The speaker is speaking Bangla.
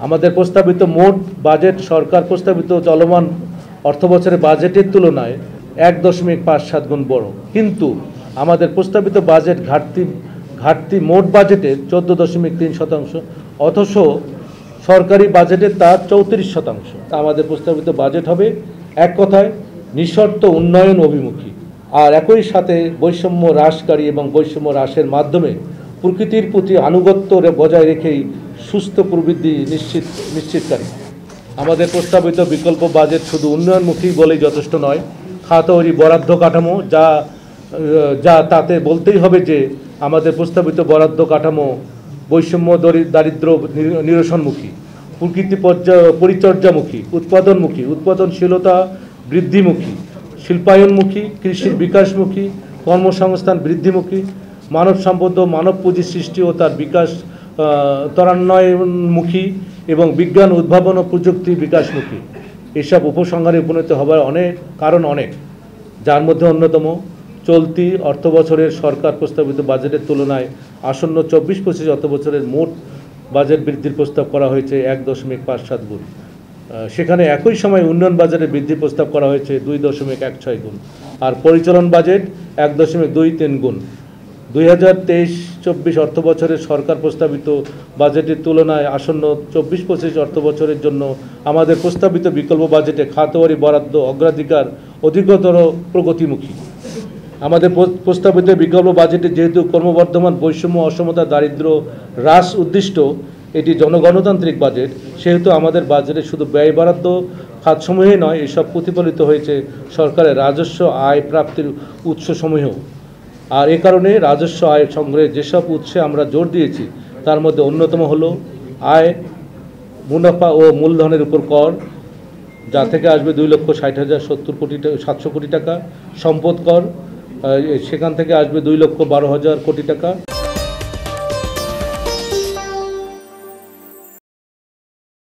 আমাদের প্রস্তাবিত মোট বাজেট সরকার প্রস্তাবিত চলমান অর্থবছরের বাজেটের তুলনায় 1.57 গুণ বড়, কিন্তু আমাদের প্রস্তাবিত বাজেট ঘাটতি মোট বাজেটের 14.3%, অথচ সরকারি বাজেটের তা 34%। আমাদের প্রস্তাবিত বাজেট হবে এক কথায় নিঃশর্ত উন্নয়ন অভিমুখী, আর একই সাথে বৈষম্য হ্রাসকারী এবং বৈষম্য হ্রাসের মাধ্যমে প্রকৃতির প্রতি আনুগত্য বজায় রেখেই সুস্থ প্রবৃদ্ধি নিশ্চিতকারী। আমাদের প্রস্তাবিত বিকল্প বাজেট শুধু উন্নয়নমুখী বলেই যথেষ্ট নয়, খাতওয়ারি বরাদ্দ কাঠামো যা তাতে বলতেই হবে যে আমাদের প্রস্তাবিত বরাদ্দ কাঠামো বৈষম্য দারিদ্র্য নিরসনমুখী, প্রকৃতি পরিচর্যামুখী, উৎপাদনমুখী, উৎপাদনশীলতা বৃদ্ধিমুখী, শিল্পায়নমুখী, কৃষির বিকাশমুখী, কর্মসংস্থান বৃদ্ধিমুখী, মানব সম্পদ ও মানব পুঁজি সৃষ্টি ও তার বিকাশ ত্বরান্বয়নমুখী এবং বিজ্ঞান উদ্ভাবন ও প্রযুক্তি বিকাশমুখী। এসব উপসংহারে উপনীত হবার কারণ অনেক, যার মধ্যে অন্যতম চলতি অর্থবছরের সরকার প্রস্তাবিত বাজেটের তুলনায় আসন্ন 24-25 অর্থবছরের মোট বাজেট বৃদ্ধির প্রস্তাব করা হয়েছে 1.57 গুণ। সেখানে একই সময় উন্নয়ন বাজেটের বৃদ্ধির প্রস্তাব করা হয়েছে 2.16 গুণ, আর পরিচালন বাজেট 1.23 গুণ। 2023-24 অর্থবছরের সরকার প্রস্তাবিত বাজেটের তুলনায় আসন্ন 24-25 অর্থবছরের জন্য আমাদের প্রস্তাবিত বিকল্প বাজেটে খাতওয়ারি বরাদ্দ অগ্রাধিকার অধিকতর প্রগতিমুখী। আমাদের প্রস্তাবিত বিকল্প বাজেটে যেহেতু ক্রমবর্ধমান বৈষম্য অসমতা দারিদ্র্য হ্রাস উদ্দিষ্ট এটি জনগণতান্ত্রিক বাজেট, সেহেতু আমাদের বাজেটে শুধু ব্যয় বরাদ্দ খাতসমূহেই নয়, এসব প্রতিফলিত হয়েছে সরকারের রাজস্ব আয় প্রাপ্তির উৎসসমূহেও। আর এ কারণে রাজস্ব আয় সংগ্রহের যেসব উৎসে আমরা জোর দিয়েছি তার মধ্যে অন্যতম হলো আয়, মুনাফা ও মূলধনের উপর কর, যা থেকে আসবে 2,60,700 কোটি টাকা, সম্পদ কর, সেখান থেকে আসবে 2,12,000 কোটি টাকা।